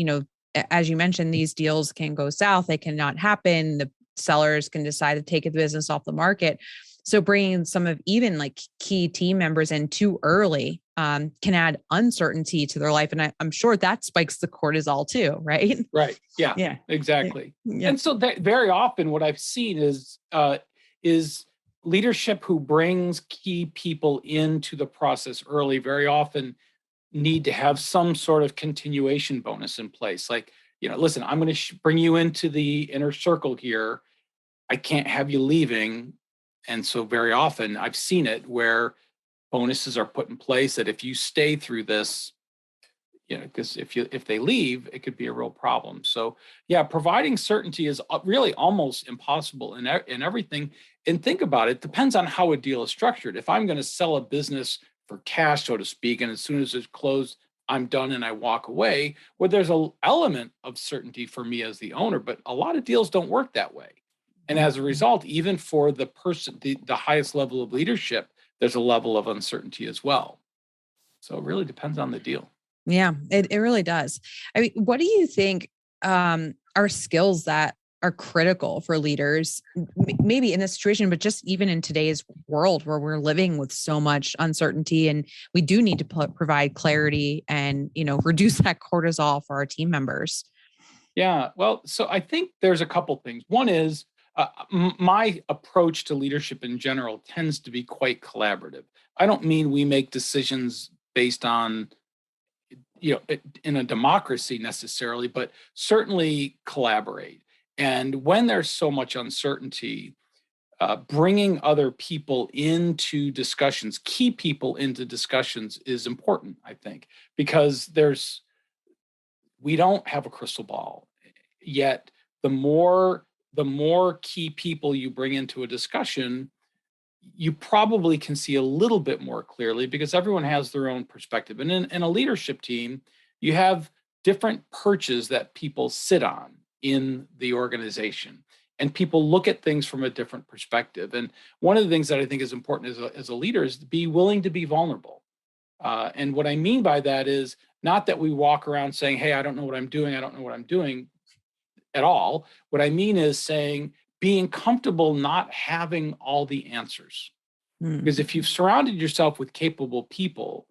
as you mentioned, these deals can go south. They cannot happen. The sellers can decide to take the business off the market. So bringing some of even like key team members in too early can add uncertainty to their life. And I'm sure that spikes the cortisol too, right? Right. Yeah. Yeah. Exactly. Yeah. And so very often what I've seen is leadership who brings key people into the process early very often need to have some sort of continuation bonus in place. Like, listen, I'm going to bring you into the inner circle here. I can't have you leaving. And so very often I've seen it where bonuses are put in place that if you stay through this, because if they leave, it could be a real problem. So yeah, providing certainty is really almost impossible in everything. And think about it, depends on how a deal is structured. If I'm going to sell a business for cash, so to speak, and as soon as it's closed, I'm done and I walk away, well, there's an element of certainty for me as the owner, but a lot of deals don't work that way. And as a result, even for the person, the highest level of leadership, there's a level of uncertainty as well. So it really depends on the deal. Yeah, it really does. I mean, what do you think are skills that are critical for leaders, maybe in this situation, but just even in today's world where we're living with so much uncertainty, and we do need to provide clarity and, reduce that cortisol for our team members. Yeah, well, so I think there's a couple things. One is my approach to leadership in general tends to be quite collaborative. I don't mean we make decisions based on, in a democracy necessarily, but certainly collaborate. And when there's so much uncertainty, bringing other people into discussions, key people into discussions is important, I think, because we don't have a crystal ball. Yet the more key people you bring into a discussion, you probably can see a little bit more clearly because everyone has their own perspective. And in a leadership team, you have different perches that people sit on in the organization, and people look at things from a different perspective. And one of the things that I think is important as a leader is to be willing to be vulnerable. And what I mean by that is not that we walk around saying, hey, I don't know what I'm doing. I don't know what I'm doing at all. What I mean is saying, being comfortable not having all the answers. Because if you've surrounded yourself with capable people,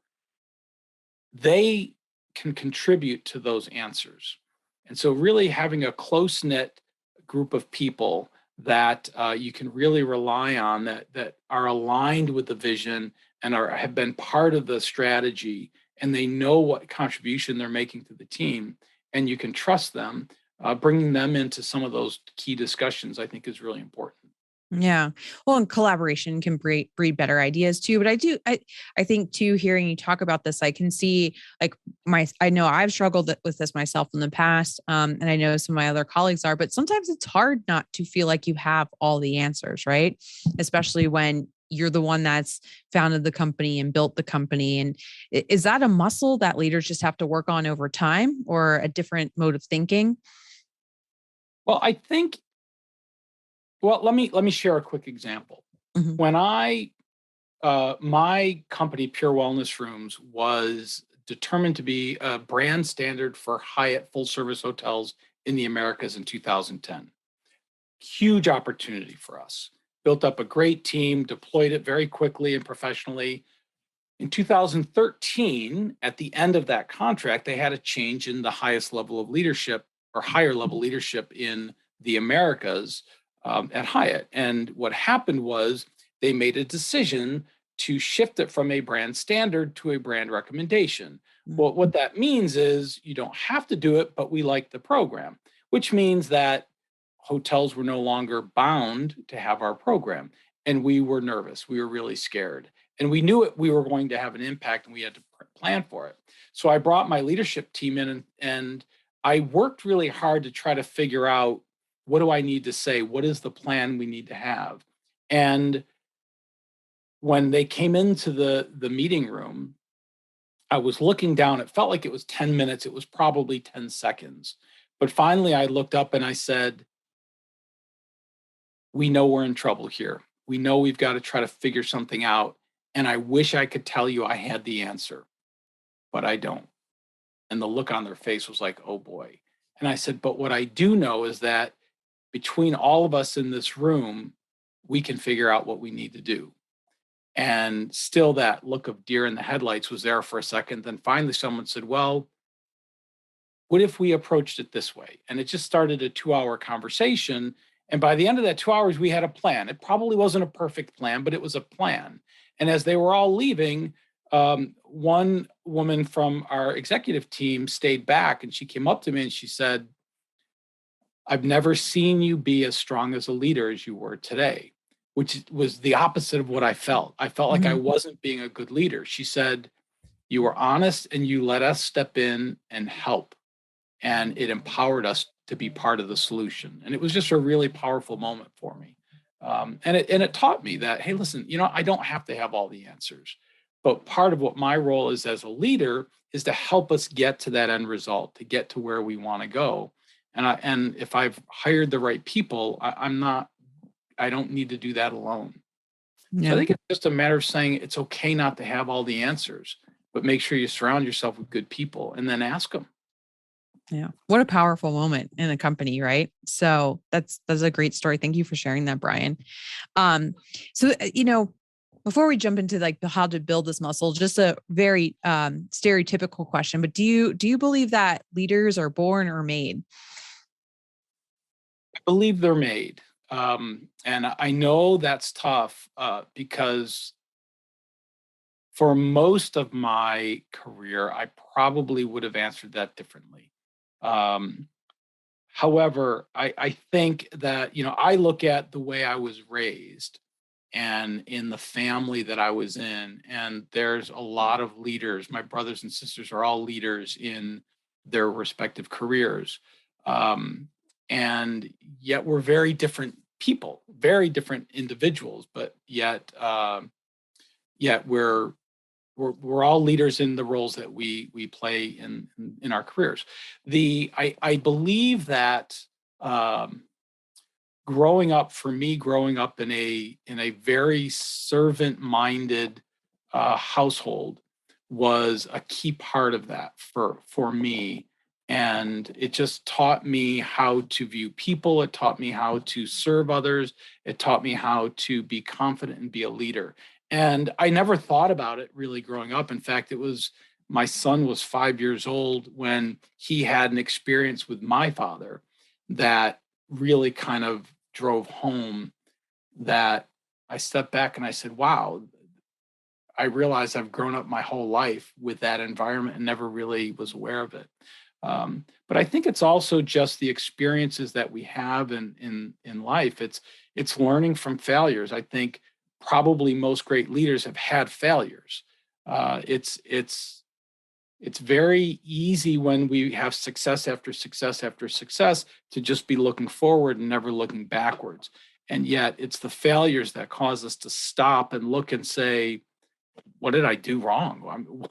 they can contribute to those answers. And so really having a close-knit group of people that you can really rely on, that are aligned with the vision and have been part of the strategy, and they know what contribution they're making to the team, and you can trust them, bringing them into some of those key discussions, I think is really important. Yeah. Well, and collaboration can breed better ideas too. But I think too, hearing you talk about this, I can see like I know I've struggled with this myself in the past. And I know some of my other colleagues are, but sometimes it's hard not to feel like you have all the answers, right? Especially when you're the one that's founded the company and built the company. And is that a muscle that leaders just have to work on over time, or a different mode of thinking? Well, I think, let me share a quick example. Mm-hmm. When my company, Pure Wellness Rooms, was determined to be a brand standard for Hyatt full service hotels in the Americas in 2010. Huge opportunity for us. Built up a great team, deployed it very quickly and professionally. In 2013, at the end of that contract, they had a change in the highest level of leadership, or higher level leadership in the Americas at Hyatt. And what happened was they made a decision to shift it from a brand standard to a brand recommendation. Well, what that means is you don't have to do it, but we like the program, which means that hotels were no longer bound to have our program. And we were nervous. We were really scared. And we knew we were going to have an impact, and we had to plan for it. So I brought my leadership team in, and I worked really hard to try to figure out, what do I need to say? What is the plan we need to have? And when they came into the meeting room, I was looking down. It felt like it was 10 minutes. It was probably 10 seconds. But finally, I looked up and I said, we know we're in trouble here. We know we've got to try to figure something out. And I wish I could tell you I had the answer, but I don't. And the look on their face was like, oh boy. And I said, but what I do know is that between all of us in this room, we can figure out what we need to do. And still that look of deer in the headlights was there for a second. Then finally someone said, well, what if we approached it this way? And it just started a 2-hour conversation. And by the end of that 2 hours, we had a plan. It probably wasn't a perfect plan, but it was a plan. And as they were all leaving, one woman from our executive team stayed back, and she came up to me and she said, I've never seen you be as strong as a leader as you were today, which was the opposite of what I felt. I felt like I wasn't being a good leader. She said, you were honest and you let us step in and help. And it empowered us to be part of the solution. And it was just a really powerful moment for me. And it taught me that, hey, listen, I don't have to have all the answers. But part of what my role is as a leader is to help us get to that end result, to get to where we want to go. And if I've hired the right people, I don't need to do that alone. Yeah. So I think it's just a matter of saying it's okay not to have all the answers, but make sure you surround yourself with good people and then ask them. Yeah. What a powerful moment in a company, right? So that's a great story. Thank you for sharing that, Brian. So before we jump into like the how to build this muscle, just a very stereotypical question, but do you believe that leaders are born or made? I believe they're made. And I know that's tough because for most of my career, I probably would have answered that differently. Um, However, I think that, I look at the way I was raised and in the family that I was in, and there's a lot of leaders. My brothers and sisters are all leaders in their respective careers. Um, and yet we're very different people, very different individuals, but yet we're all leaders in the roles that we play in our careers. I believe that um, growing up in a very servant minded household was a key part of that for me. And it just taught me how to view people. It taught me how to serve others. It taught me how to be confident and be a leader. And I never thought about it really growing up. In fact, my son was 5 years old when he had an experience with my father that really kind of drove home that I stepped back and I said, wow, I realized I've grown up my whole life with that environment and never really was aware of it. But I think it's also just the experiences that we have in life. It's learning from failures. I think probably most great leaders have had failures. It's very easy when we have success after success after success to just be looking forward and never looking backwards. And yet it's the failures that cause us to stop and look and say, what did I do wrong?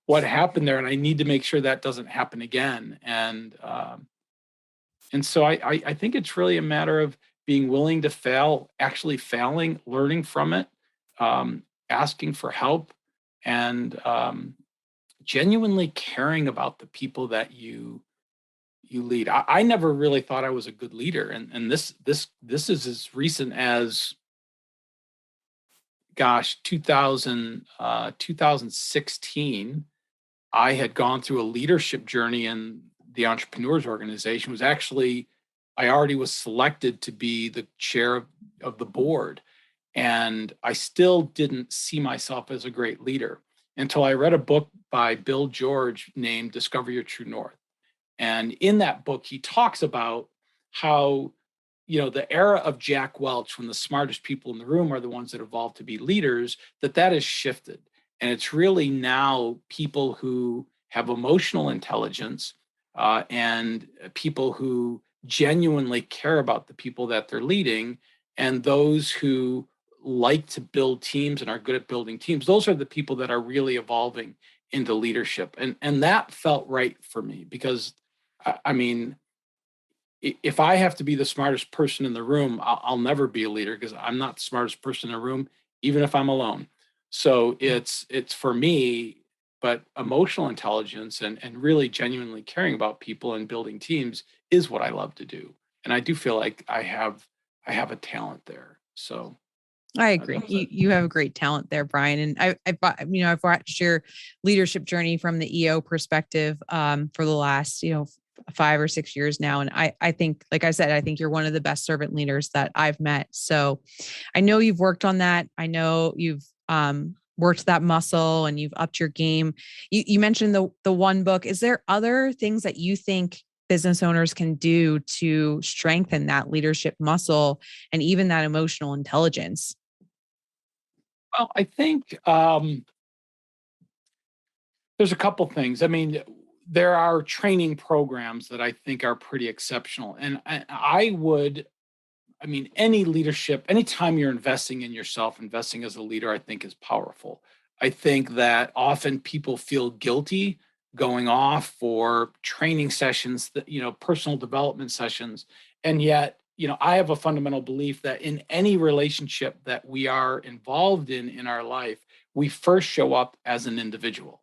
What happened there? And I need to make sure that doesn't happen again. And so I think it's really a matter of being willing to fail, actually failing, learning from it, asking for help, and genuinely caring about the people that you lead. I never really thought I was a good leader, and this is as recent as 2016. I had gone through a leadership journey in the Entrepreneurs Organization. I already was selected to be the chair of the board, and I still didn't see myself as a great leader until I read a book by Bill George named Discover Your True North. And in that book, he talks about how, the era of Jack Welch, when the smartest people in the room are the ones that evolve to be leaders, that has shifted. And it's really now people who have emotional intelligence and people who genuinely care about the people that they're leading, and those who like to build teams and are good at building teams. Those are the people that are really evolving into leadership. And that felt right for me because, I mean, if I have to be the smartest person in the room, I'll never be a leader because I'm not the smartest person in the room, even if I'm alone. So it's for me, but emotional intelligence and really genuinely caring about people and building teams is what I love to do. And I do feel like I have a talent there. So I agree. You have a great talent there, Brian. And I've watched your leadership journey from the EO perspective for the last 5 or 6 years now. And I think, like I said, I think you're one of the best servant leaders that I've met. So I know you've worked on that. I know you've worked that muscle and you've upped your game. You mentioned the one book. Is there other things that you think business owners can do to strengthen that leadership muscle and even that emotional intelligence? Well, I think there's a couple things. I mean, there are training programs that I think are pretty exceptional. And any leadership, anytime you're investing in yourself, investing as a leader, I think is powerful. I think that often people feel guilty going off for training sessions, personal development sessions. And yet, I have a fundamental belief that in any relationship that we are involved in our life, we first show up as an individual.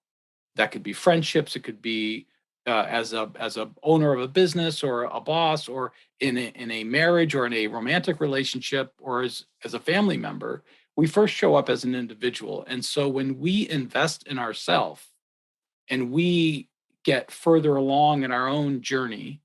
That could be friendships, it could be as a owner of a business or a boss or in a marriage or in a romantic relationship or as a family member, we first show up as an individual. And so when we invest in ourselves and we get further along in our own journey,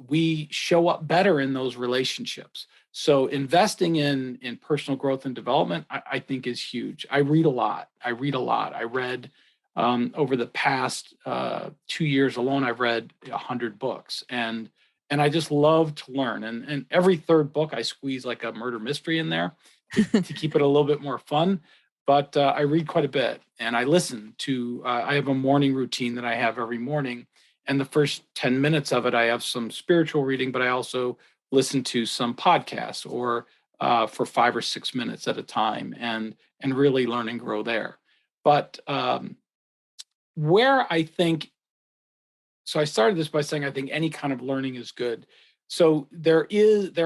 we show up better in those relationships. So investing in personal growth and development, I think is huge. I read a lot. I read over the past 2 years alone, I've read 100 books, and I just love to learn. And every third book, I squeeze like a murder mystery in there to keep it a little bit more fun. But I read quite a bit, and I listen to. I have a morning routine that I have every morning, and the first 10 minutes of it, I have some spiritual reading, but I also listen to some podcasts or for 5 or 6 minutes at a time, and really learn and grow there. But where I think, so I started this by saying I think any kind of learning is good. So there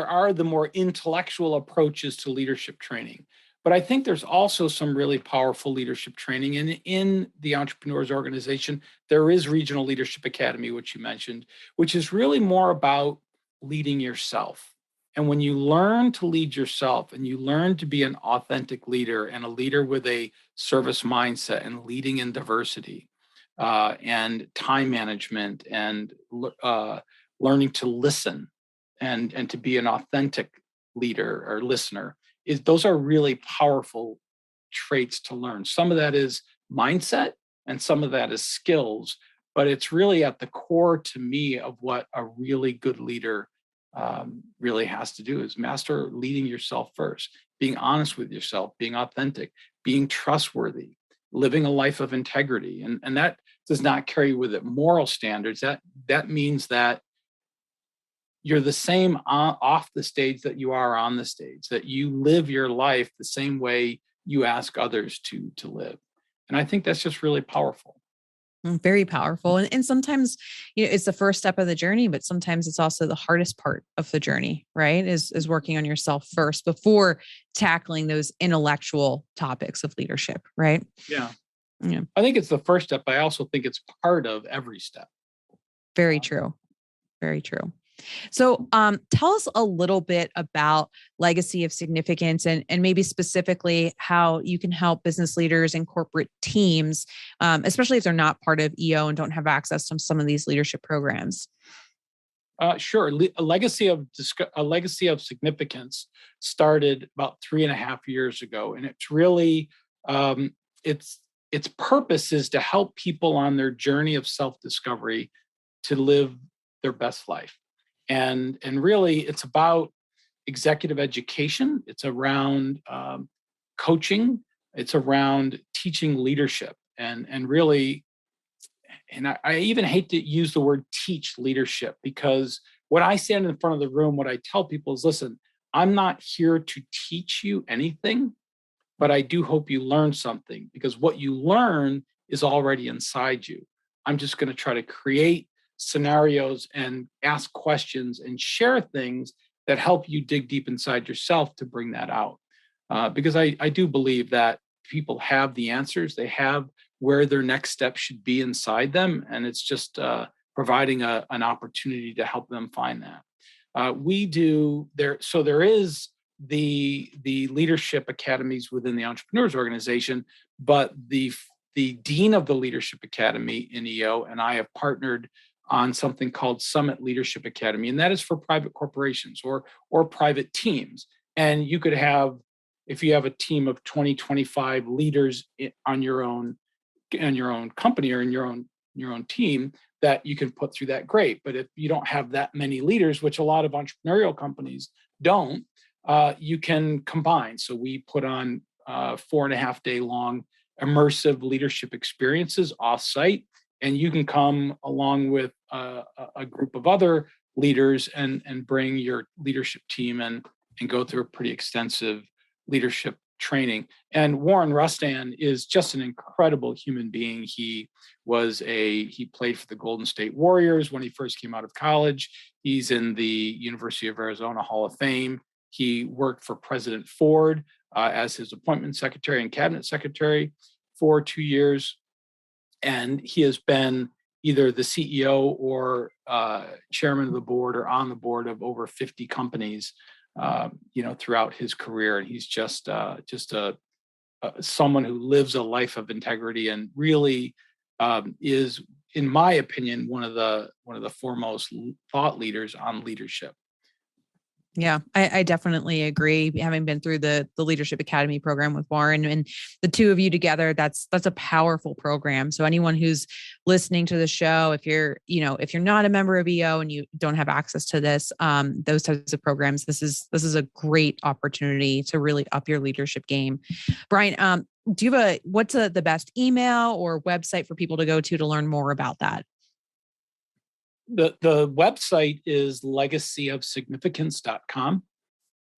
are the more intellectual approaches to leadership training, but I think there's also some really powerful leadership training. And in the Entrepreneurs Organization, there is Regional Leadership Academy, which you mentioned, which is really more about leading yourself. And when you learn to lead yourself and you learn to be an authentic leader and a leader with a service mindset and leading in diversity and time management and learning to listen and to be an authentic leader or listener, those are really powerful traits to learn. Some of that is mindset and some of that is skills, but it's really at the core to me of what a really good leader really has to do is master leading yourself first, being honest with yourself, being authentic, being trustworthy, living a life of integrity. And that does not carry with it moral standards. That means that you're the same off the stage that you are on the stage, that you live your life the same way you ask others to live. And I think that's just really powerful. Very powerful. And sometimes, it's the first step of the journey, but sometimes it's also the hardest part of the journey, right? Is working on yourself first before tackling those intellectual topics of leadership, right? Yeah. I think it's the first step. I also think it's part of every step. Very true. Very true. So tell us a little bit about legacy of significance and maybe specifically how you can help business leaders and corporate teams, especially if they're not part of EO and don't have access to some of these leadership programs. Sure. A legacy of significance started about 3.5 years ago. And it's really, its purpose is to help people on their journey of self-discovery to live their best life. And really, it's about executive education. It's around coaching. It's around teaching leadership. And really, and I even hate to use the word teach leadership, because when I stand in front of the room, what I tell people is, listen, I'm not here to teach you anything, but I do hope you learn something, because what you learn is already inside you. I'm just going to try to create scenarios and ask questions and share things that help you dig deep inside yourself to bring that out. Because I do believe that people have the answers. They have where their next step should be inside them. And it's just providing an opportunity to help them find that. We do there. So there is the leadership academies within the Entrepreneurs Organization, but the dean of the Leadership Academy in EO and I have partnered on something called Summit Leadership Academy, and that is for private corporations or private teams. And you could have, if you have a team of 20, 25 leaders on your own company or in your own team that you can put through that, great. But if you don't have that many leaders, which a lot of entrepreneurial companies don't, you can combine. So we put on 4.5 day long immersive leadership experiences off-site, and you can come along with a group of other leaders and bring your leadership team and go through a pretty extensive leadership training. And Warren Rustan is just an incredible human being. He played for the Golden State Warriors when he first came out of college. He's in the University of Arizona Hall of Fame. He worked for President Ford as his appointment secretary and cabinet secretary for 2 years. And he has been either the CEO or chairman of the board or on the board of over 50 companies, throughout his career. And he's just someone who lives a life of integrity and really is, in my opinion, one of the foremost thought leaders on leadership. Yeah, I definitely agree. Having been through the Leadership Academy program with Warren and the two of you together, that's a powerful program. So anyone who's listening to the show, if you're not a member of EO and you don't have access to this, those types of programs, this is a great opportunity to really up your leadership game. Brian, do you have what's the best email or website for people to go to learn more about that? The website is legacyofsignificance.com.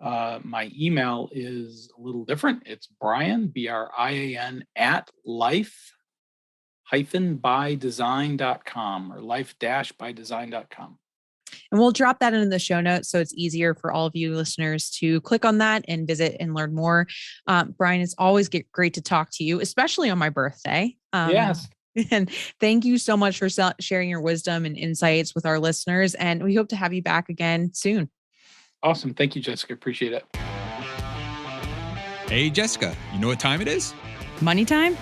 My email is a little different. It's Brian, BRIAN, @life-bydesign.com or life-bydesign.com. And we'll drop that into the show notes so it's easier for all of you listeners to click on that and visit and learn more. Brian, it's always great to talk to you, especially on my birthday. Yes. And thank you so much for sharing your wisdom and insights with our listeners. And we hope to have you back again soon. Awesome. Thank you, Jessica. Appreciate it. Hey, Jessica, you know what time it is? Money time?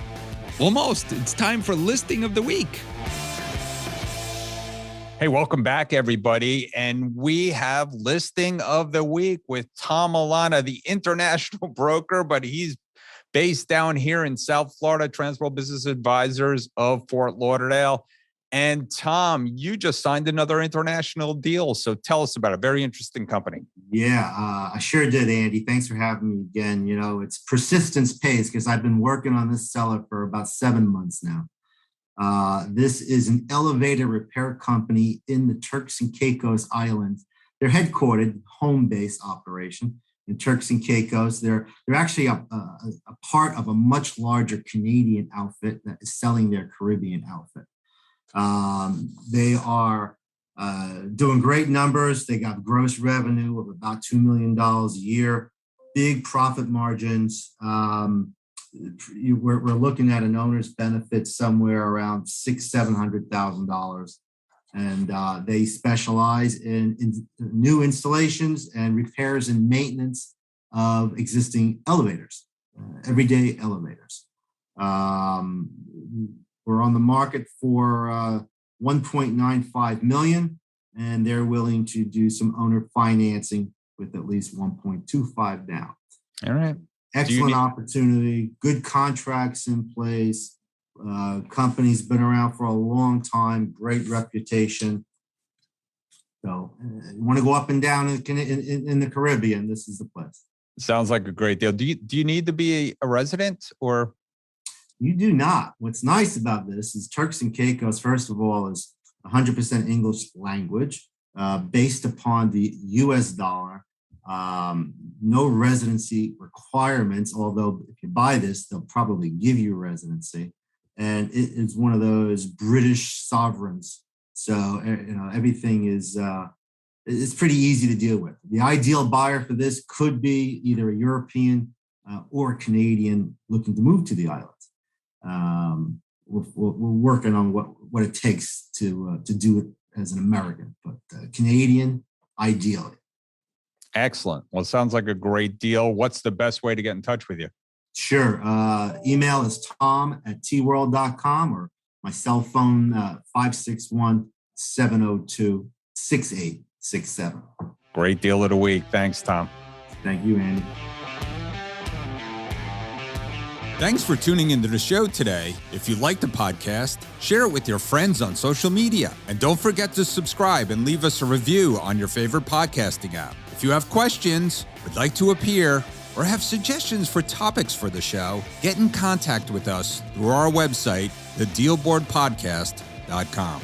Almost. It's time for listing of the week. Hey, welcome back, everybody. And we have listing of the week with Tom Milana, the international broker, but he's based down here in South Florida, Transworld Business Advisors of Fort Lauderdale. And Tom, you just signed another international deal. So tell us about a very interesting company. Yeah, I sure did, Andy. Thanks for having me again. It's persistence pays because I've been working on this seller for about 7 months now. This is an elevator repair company in the Turks and Caicos Islands. They're headquartered, home-based operation in Turks and Caicos. They're actually a part of a much larger Canadian outfit that is selling their Caribbean outfit. They are doing great numbers. They got gross revenue of about $2 million a year, big profit margins. We're looking at an owner's benefit somewhere around $600,000-$700,000. And they specialize in new installations and repairs and maintenance of existing elevators, everyday elevators. We're on the market for $1.95 million, and they're willing to do some owner financing with at least $1.25 down. All right. Excellent opportunity, good contracts in place. Company's been around for a long time, great reputation. So you want to go up and down in the Caribbean, this is the place. Sounds like a great deal. Do you need to be a resident or? You do not. What's nice about this is Turks and Caicos, first of all, is 100% English language based upon the US dollar. No residency requirements, although if you buy this, they'll probably give you residency. And it is one of those British sovereigns. So, everything is it's pretty easy to deal with. The ideal buyer for this could be either a European or a Canadian looking to move to the islands. We're working on what it takes to do it as an American, but Canadian, ideally. Excellent. Well, it sounds like a great deal. What's the best way to get in touch with you? Sure. Email is tom@tworld.com or my cell phone, 561-702-6867. Great deal of the week. Thanks, Tom. Thank you, Andy. Thanks for tuning into the show today. If you like the podcast, share it with your friends on social media. And don't forget to subscribe and leave us a review on your favorite podcasting app. If you have questions, would like to appear, or have suggestions for topics for the show, get in contact with us through our website, thedealboardpodcast.com.